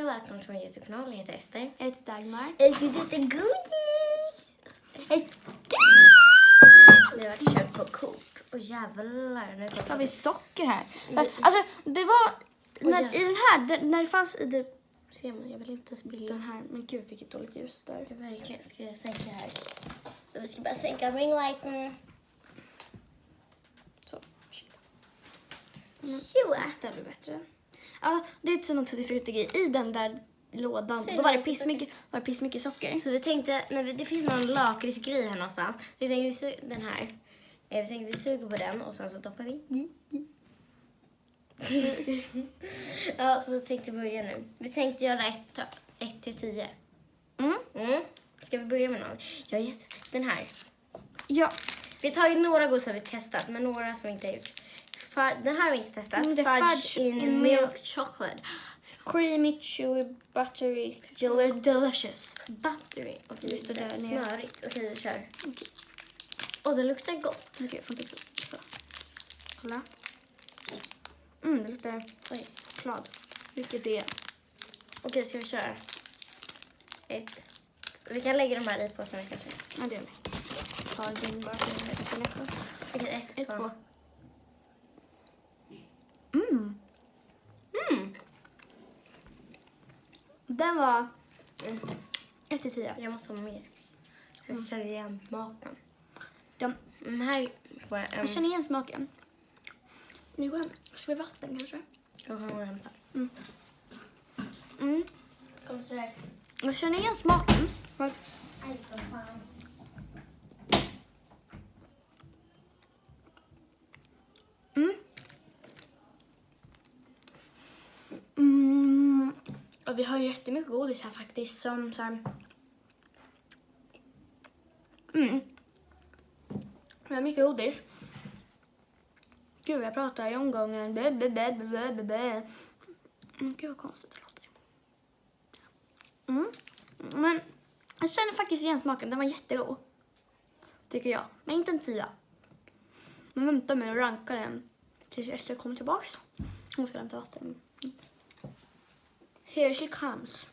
Välkommen till min YouTube-kanal. Jag heter Ester. Jag heter Dagmar. Jag ska testa godis! Vi har varit köpt på Coop. Och jävlar. Nu Så har vi socker här. Alltså, det var... I den här, när det fanns i det... Ser man, jag vill inte spilla. Den här, men gud vilket dåligt ljus där. Jag verkligen ska jag sänka här. Vi ska bara sänka ringlighten. Så. Så. Det blir bättre. Ja, det är som någon tutti frutti i den där lådan. Så Då var det pissmycket socker. Så vi tänkte, det finns någon lakritsgrej här någonstans. Vi tänkte den här. Vi tänkte vi suger på den och sen så doppar vi. Ja, så vi tänkte börja nu. Vi tänkte göra 1 till 10. Ska vi börja med någon? Jag har gett den här. Ja. Vi har tagit några godisar vi testat, men några som inte är ut. Den här har vi inte testat. Fudge in milk chocolate. Creamy, chewy, buttery, delicious. Buttery. Och Det står där nere. smörigt. Okej, vi kör. Och det luktar gott. Okej, jag får inte prova. Så. Kolla. Det luktar choklad. Vilket det är. Okej, ska vi köra? 1. Vi kan lägga de här i påsen kanske. Ja, det gör vi. Ta din bara för att lätta. Okej, 1, 2. Den var 1 till 10. Jag måste ha mer. Jag känner igen smaken. Den Här får jag jag känner igen smaken. Nu går jag hem. Ska vi vatten kanske? Jag har och hämta. Kom strax. Jag känner igen smaken. Aj, så fan. Och vi har jättemycket godis här faktiskt. Som så här... Vi har mycket godis. Gud, jag pratar i omgången. Gud, vad konstigt det låter. Men jag känner faktiskt igen smaken. Den var jättegod. Tycker jag. Men inte en 10. Men vänta med att ranka den tills Ester kommer tillbaks. Hon ska hämta vatten. Here she comes.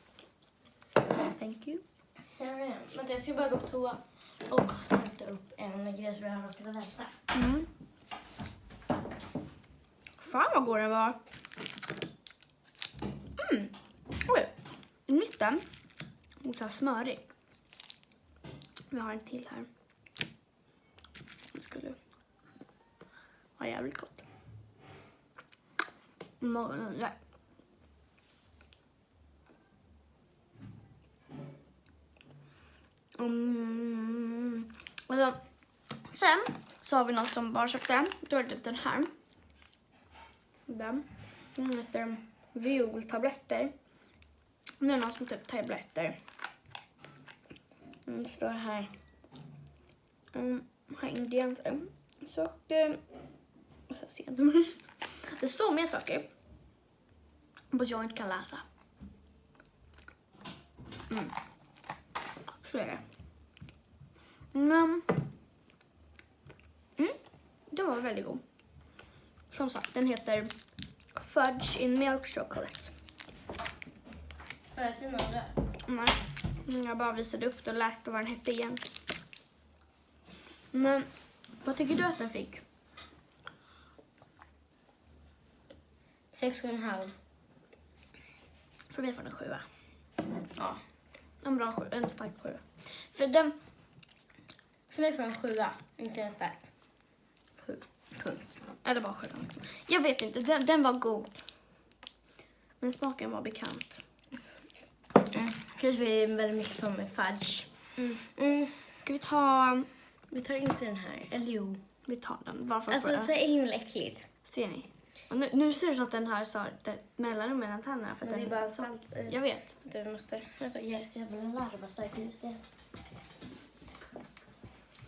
Thank you. Här är den. Vänta, jag ska bara gå på toa och hämta upp en grej som jag har råkat vänta. Fan vad god den var. Oj. I mitten. Den så här smörig. Vi har en till här. Den skulle vara jävligt gott. Magen undrar. Alltså, sen så har vi något som bara köpte. Då är det den här. Den heter violtabletter. Nu är det någon som typ tabletter. Det står här. Här ingredienser. Socker. Och så ser du. Det står mer saker. På jag inte kan läsa. Så är det. Den var väldigt god. Som sagt, den heter Fudge in milk chocolate. Har jag till någon där? Nej, jag bara visade upp det och läste vad den hette igen. Men vad tycker du att den fick? 6,5. För mig får den 7. Ja. En bra 7, en stark 7. För den... För mig får den 7. Inte en stark. 7. Punkt. Eller bara 7. Jag vet inte, den var god. Men smaken var bekant. Kanske vi är väldigt mycket som med fudge. Ska vi ta... Vi tar inte den här. Eller jo. Vi tar den. Varför? Alltså så himla äckligt. Ser ni? Och nu ser det ut att den här sa mellanrum mellan tänderna. För Men att det är den, bara salt. jag vet. Du måste... Vänta, jag vill larva starkt ljus.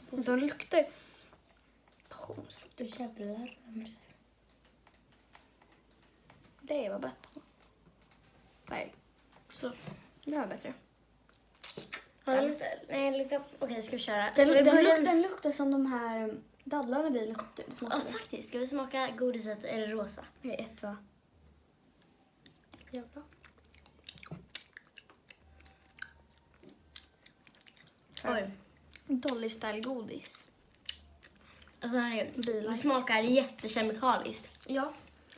De luktar... Passionsfrukt. Du jävlar. Det var bättre. Nej. Så. Det var bättre. Ja, det luktar... Nej, det luktar... Okej, ska vi köra? Den luktar som de här dadlarna vi Ja, smakade. faktiskt. Ska vi smaka godiset eller rosa? Det är 1, va? Jävla. så här Dolly style godis. Alltså det Bilar. smakar jättekemikaliskt. Ja.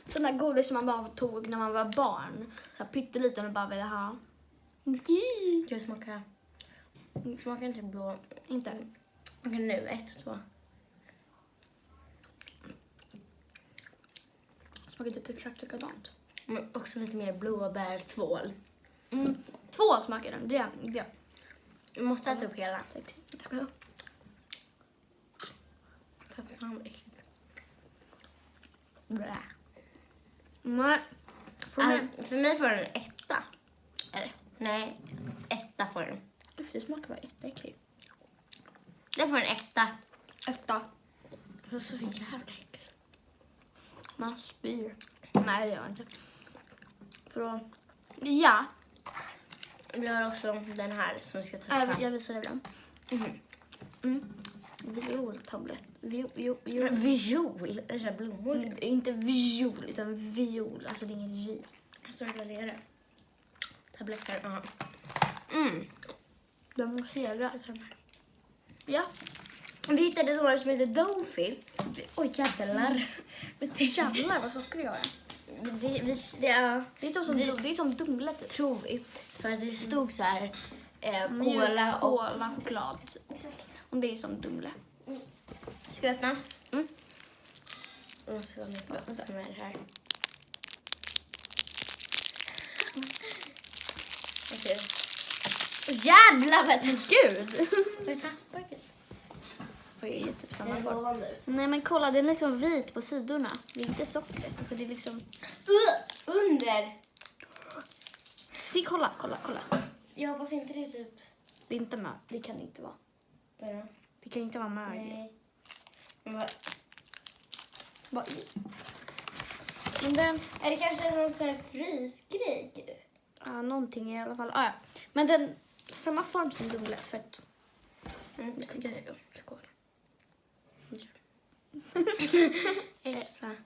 Sån där godis som man bara tog när man var barn. Så här pytteliten och bara ville ha. Det smakar inte blå. Inte. Okej, nu 1, 2. Smakar typ exakt likadant. Men också lite mer blåbärtvål. Två smakar den. Det. Vi måste äta upp hela. Jag ska ha. För fan vad äckligt. Nej. För mig får den 1. Eller, nej, 1 får den. Det smakar bara jätteäckligt. Den får en 1. 1. Det är så jävla äckligt. Man spyr. Nej, det gör jag inte. För då... Ja. Vi har också den här som vi ska testa. Jag visar dig den. Violtablett. Viol? Är det blommor? Inte viol, utan viol. Alltså det är inget J. Jag står och lägger tabletter. Ja. De måste göra. Ja. Vi hittade några som heter Dofi. Oj, jävlar. Jävlar vad socker jag är. Det är... Det är som Dumle typ. Tror vi. För det stod så här Cola cola och... choklad. Och det är som Dumle. Ska vi öppna? Jag måste se vad som är här. Okej. Jävlar vad Gud! Vänta. Oj, det är typ samma form. Nej men kolla, den är liksom vit på sidorna. Det är inte sockret. Alltså det är liksom... Under. Se, kolla. Jag hoppas inte det är typ... Det är inte med. Det kan det inte vara. Vad är det? Det kan inte vara med. Nej. Men Vad Men den... är det kanske någon sån här frysgrej? Ja, någonting i alla fall. Ja. Men den... Samma form som Dumle. För att... Skål. Extra.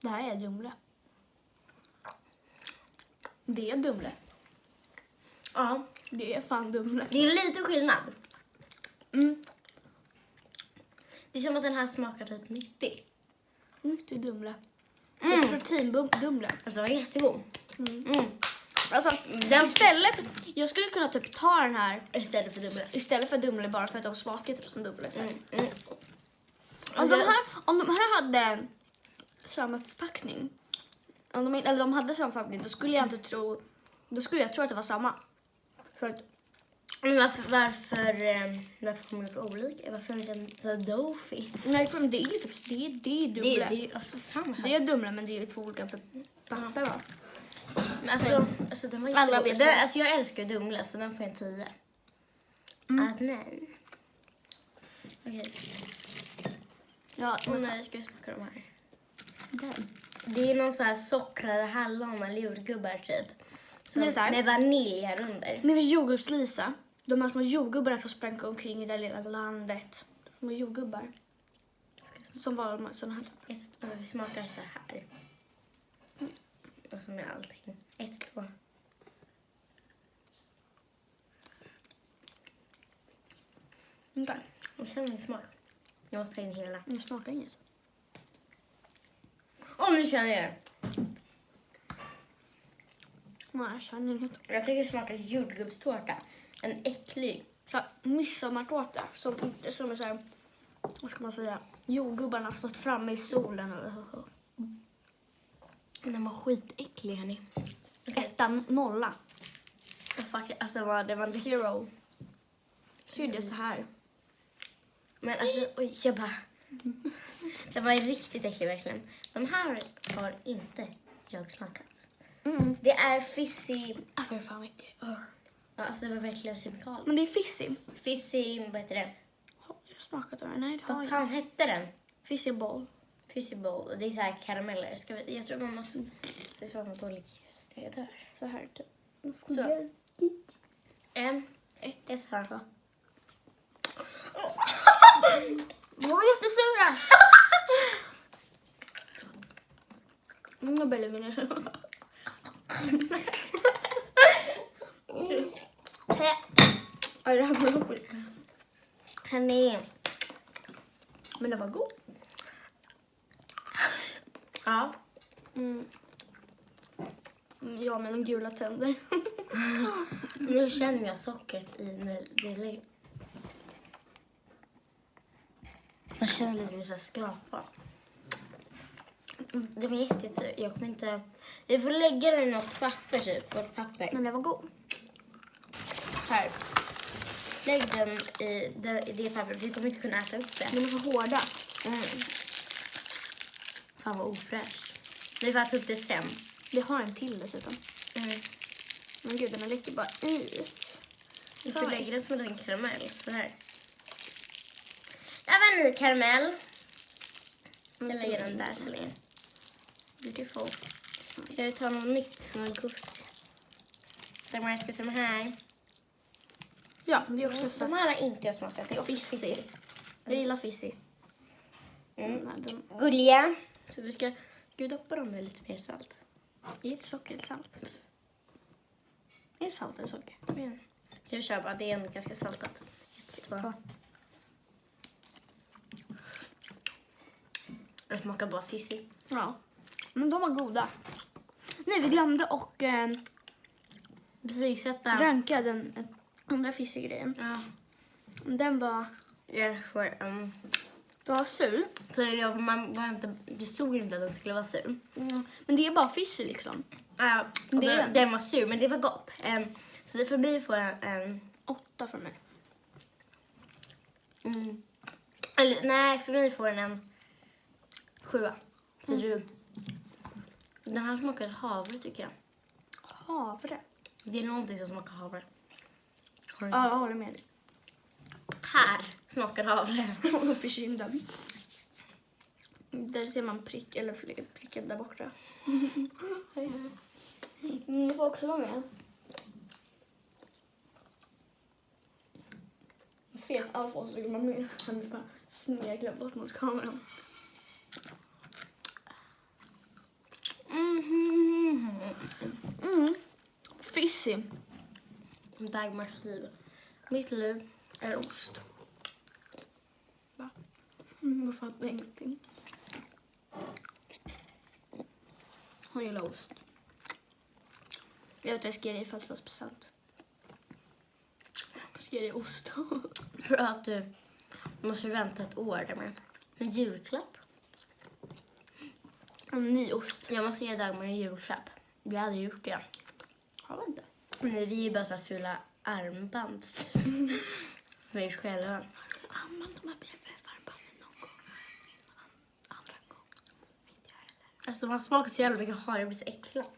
Det här är Dumle. Det är Dumle. Ja, Det är fan Dumle. det är lite skillnad. Det är som att den här smakar typ 90. Nyttig Dumle. Det är protein-Dumle. Alltså den var jättegod. Alltså, istället... Jag skulle kunna typ ta den här Istället för Dumle. bara för att de smakar typ som Dumle. Alltså, Om de här hade samma förpackning. Eller de hade samma förpackning, då skulle jag inte tro... Då skulle jag tro att det var samma. För att... Men varför har man gjort olika? Varför har man inte en Dofi? Nej, för det är ju typ... Det är Dumle. Det är alltså fan Det är Dumle, men det är två olika papper va? Men alltså den var jättegod. Alltså jag älskar Dumle så den får en 10. Nej. Okej. Ja, Nej, ska vi smaka de här. den. Det är någon så här sockrade hallon eller jordgubbar typ. Det är så här. Med vanilj här under. När vi jordgubbslisa, de här små jordgubbarna som sprang omkring i det lilla landet. Små jordgubbar. Som var de såna här. Alltså vi smakar så här. Och så med allting. 1, 2. Där. Och sen min smak. Jag måste ta in hela. Det smakar inget. Nu känner jag det. Nej, jag känner inget. Jag tycker det smakar jordgubbstårta. En äcklig. Så här, midsommartårta som inte som är så här, vad ska man säga, jordgubbarna har stått framme i solen. Den var skitäcklig hörni. Ettan, nolla. Alltså det var riktigt. Zero. Så är det så här. Men alltså, oj, jag bara... Det var riktigt äcklig verkligen. De här har inte jag smakat. Det är fizzy... För fan mycket. Ja, alltså det var verkligen kemikaliskt. Men det är fizzy. Fizzy, vad heter det? Har jag smakat av det? Nej, det har Vad jag fan inte. hette den? Fizzy bowl. Fizzy bowl. Det är så här karameller. Jag tror man måste... Så fan vad dåligt ljus det är där. Så här typ. Så. Ett här. De var jättesura. Jag börjar mina. Ja, det här var broccoli. Hörni. Men det var god. Ja. Ja, med de gula tänder. Nu känner jag sockret i när det ligger. Jag känner lite så här skrapa. Det var jättesurt. Jag kommer inte... Vi får lägga den i något papper typ. På ett papper. Men det var god. Här. Lägg den i det pappret. Vi kommer inte kunna äta upp det. De är så hårda. Fan vad ofräscht. Vi får äta upp det sen. Vi har en till dessutom. Men gud, den läcker bara ut. Vi får lägga den som en karamell. Så här. Det var en ny karamell. Jag lägger den där så länge. Beautiful. Ska vi ta något nytt? Något gott? Jag ska ta de här. Ja, det är också De här har inte jag smakat. Det är fizzy. Jag gillar fizzy. Gulliga. Så vi ska doppa dem med lite mer salt. Det är inte socker eller salt. Är det salt eller socker? Ska vi köpa? Det är ändå ganska saltat. Ta. Det smakar bara fizzy. Ja. Men de var goda. Nej, vi glömde och Betygsätta. ranka den andra fizzy-grejen. Ja. Den var... Jag får, Den var sur. så man var inte, det stod inte att den skulle vara sur. Men det är bara fizzy liksom. Ja, den var sur, men det var gott. Så det får bli för en 8 från mig. Eller, nej, för mig får den en 7. Den här smakar havre tycker jag. Havre. Det är någonting som smakar havre. Ja, jag håller med dig. Här smakar havre. Upp i kinden. Där ser man pricken där borta. Du får också vara med. Jag ser att Alfons vill vara med. Han bara sneglar bort mot kameran. Fizzy. Dagmars liv. Mitt liv är ost. Va? Jag fattar ingenting. Hon gillar ost. Jag vet vad jag ska ge dig i födelsedagspresent. Jag ska ge dig ost. För att du måste vänta ett år där med. En julklapp. En ny ost. Jag måste ge Dagmar en julklapp. Vi hade gjort det. Har vi inte? Nej, vi är bara så här fula armband. För oss själva. Använt de här BFF-armbanden någon gång. Andra gång. Inte jag heller. Alltså man smakar så jävla mycket har det blir så äckligt.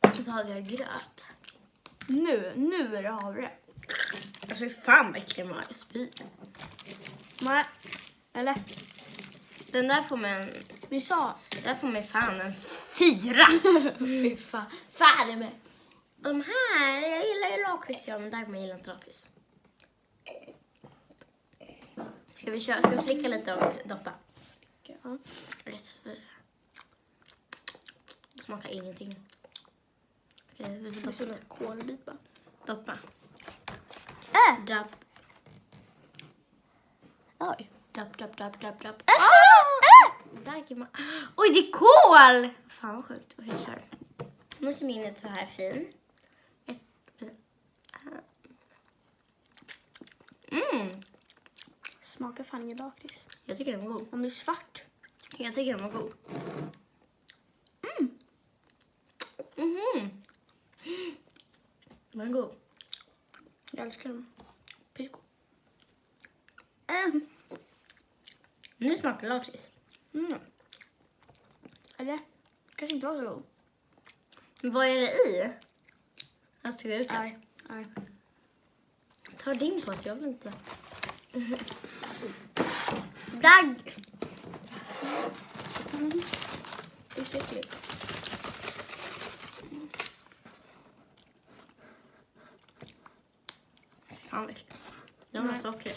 Och så hade jag gröt. Nu är det havre. Alltså hur fan vad äcklig man är. Spy. Nej. Eller? Den där får man... Vi sa... Där får man fan en 4. Fy fan. Färdig med. De här, jag gillar ju lakrits, men Dagmar gillar inte lakrits. Ska vi slicka lite och doppa? Ja. Det smakar ingenting. Okej, vi får Det är som doppa. en kolbit bara. Doppa. Dopp. Oj. Dopp. Dagmar. Oj, det är kol! Fan vad sjukt. Okej, kör. Nu måste min ut så här fin. Smakar fan ingen lakrits. Jag tycker den var god. Den blir svart. Jag tycker den var god. Den är god. Jag älskar den. Pisco. Nu smakar lakrits. Eller? Kanske inte var så god. Men vad är det i? Jag tog ut den. Nej. Ta din på sig, jag vill inte. Dag! Det är så äckligt. Fan vad äckligt. Det var socker.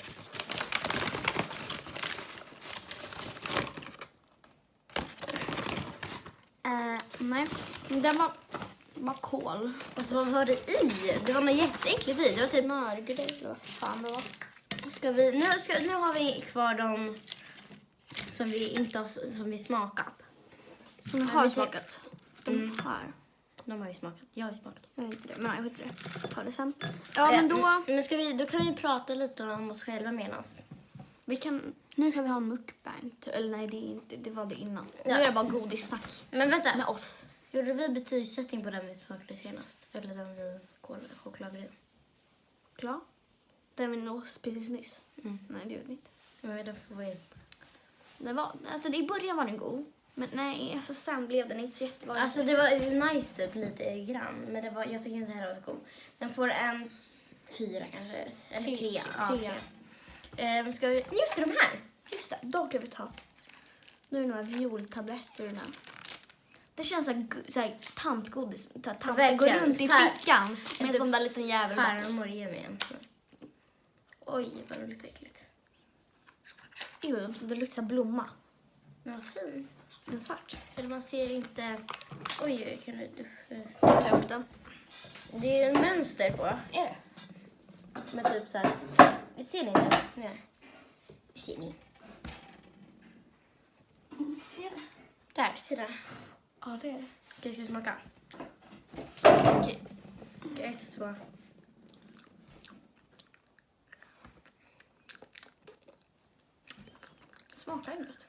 Nej. Den var Bara kål. Alltså vad var det i? Det var något jätteäckligt i. Det var typ... Smörgrej eller vad fan det var. Nu har vi kvar de som vi inte har som vi smakat. Som jag har smakat. De här. De har ju smakat. Jag har ju smakat. Jag vet inte det, men jag vet inte det. Ta det sen. Ja, men då... Men då kan vi prata lite om oss själva menas. Nu kan vi ha en mukbang. Eller nej, det var det innan. Ja. Nu är det bara godissnack Men vänta. med oss. Gjorde vi betygssättning på den vi smakade senast? Eller den vi chokladade? Klar? Den vi nådde precis nyss. Mm. Nej, det gjorde vi inte. Men den får vi... Alltså i början var den god. Men nej, alltså sen blev den inte så jättebra. Alltså det var nice typ lite grann. Men jag tycker inte heller att det kom. Den får en 4 kanske. Eller 3. Ja, 3. Ska vi... Just det, de här. Just det, då kan vi ta. Nu är det några violtabletter i den här. Det känns såhär tantgodis. Tanten går Verkligen. runt i fickan med en sån där liten jävel. Farmor ger mig en. Oj, vad det luktar äckligt. Jo, det luktar blomma. Den var fin. En svart. Eller man ser inte... Oj, kan du... Jag tar upp den. Det är en mönster på. Är det? Men typ så här... Ser ni det? Nej. Ser ni? Är det? Där, ser du? Ja, det är det. Okej, ska vi smaka? Okej. 1, 2. Smakar inget.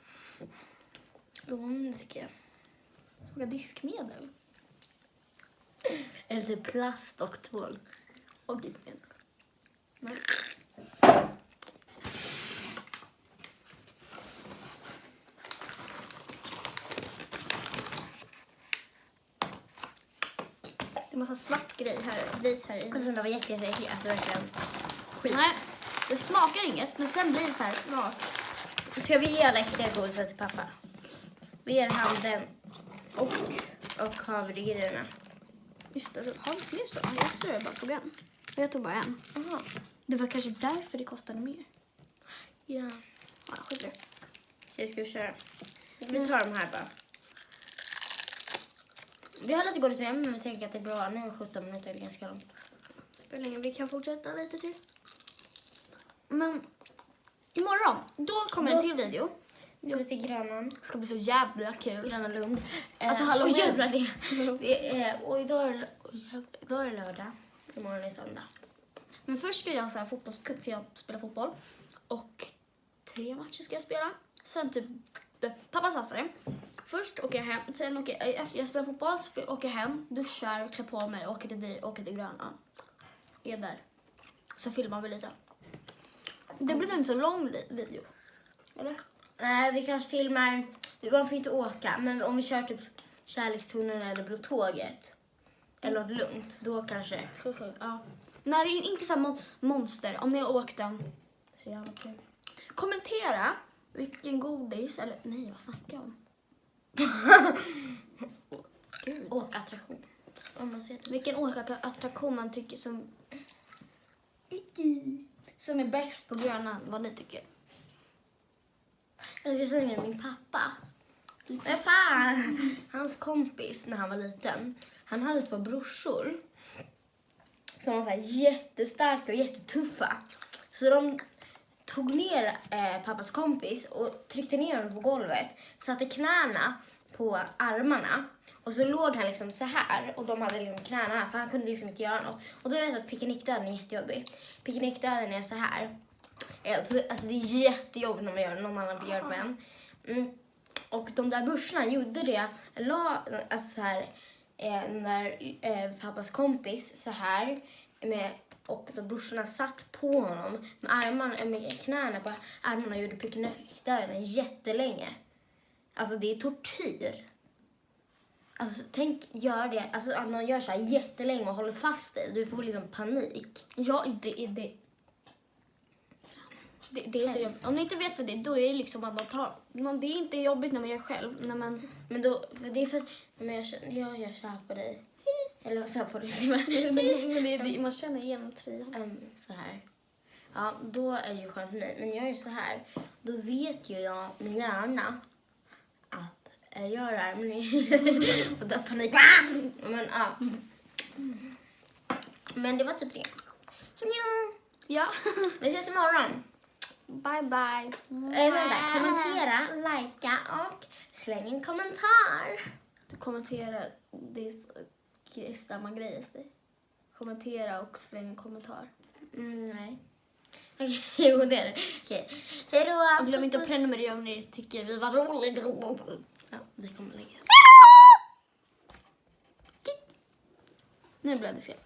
Det tycker jag. Smakar diskmedel. Eller typ plast och tvål. Och diskmedel. Men. Det är massa svart grej här, ris här i. Alltså det var jätteäckligt. Alltså verkligen skit. Nej, det smakar inget, men sen blir det så här smart. Ska vi ge alla äckliga godisar till pappa? Vi ger han den och havregrejerna. Just det, har vi fler så? Jag tror jag bara tog en. Jag tog bara en. Jaha. Det var kanske därför det kostade mer. Ja. Ja, skit i det. Okej, ska vi köra? Vi tar de här bara. Vi har lite godis med, men vi tänker att det är bra. Nu är 17 minuter, det är ganska långt. Spelar ingen, vi kan fortsätta lite till. Men imorgon, då kommer en till video. Så lite Grönan. Det ska bli så jävla kul. Gröna Lund. Alltså, hallå, oj, jävlar det är... Och idag är det lördag. Imorgon är söndag. Men först ska jag ha så här fotbollscup för jag spelar fotboll. Och 3 matcher ska jag spela. Sen typ, pappa sa så här. Först åker jag hem, sen efter jag spelar fotboll åker jag hem, duschar, klär på mig, åker till Grönan. Är där. Så filmar vi lite. Det blir inte så lång video. Eller? Nej, vi kanske filmar... Man får inte åka, men om vi kör typ Kärlekstunneln eller Blå tåget. Eller något lugnt, då kanske... Ja. När det är inte så här monster, om ni har åkt den. Så jävla kul. Kommentera vilken godis, eller nej, vad snackar jag om? Gud. Åkattraktion. Om man ser det. Vilken åkattraktion man tycker som är bäst på Grönan, vad ni tycker. Jag ska säga min pappa. Men fan! Hans kompis när han var liten. Han hade 2 brorsor. Som var så här jättestarka och jättetuffa. Så de tog ner pappas kompis och tryckte ner honom på golvet. Satte knäna på armarna. Och så låg han liksom så här. Och de hade liksom knäna här. Så han kunde liksom inte göra något. Och då vet jag att picknickdöden är jättejobbig. Picknickdöden är så här. Alltså det är jättejobbigt när man gör det. Någon annan gör det med en. Och de där brorsorna gjorde det. Alltså så här. När pappas kompis så här. Och de brorsorna satt på honom med knäna på armarna och gjorde picknickdöden jättelänge. Alltså det är tortyr. Alltså tänk, gör det. Alltså att någon gör så här jättelänge och håller fast dig. Du får liksom panik. Ja, det är så jobbigt. Om ni inte vet det, då är det liksom att man tar... Det är inte jobbigt när man gör själv. När man... Men då, för det är för... Men jag gör så här på dig. Eller så här på dig. Men man känner igenom tröjan. Så här. Ja, då är det ju skönt för mig. Men jag gör så här. Då vet ju jag med hjärna att göra det. Och då panik. Men ja. Men det var typ det. Hejdå! Ja. Vi ses imorgon. Bye bye. Kommentera, likea och släng en kommentar. Du kommenterar det är samma grej. Kommentera och släng en kommentar. Nej. Okej, jo det är det. Okej. Hej då. Och glöm inte att prenumerera om ni tycker vi var roliga. Ja, vi kommer lägga. Nu blev det fel.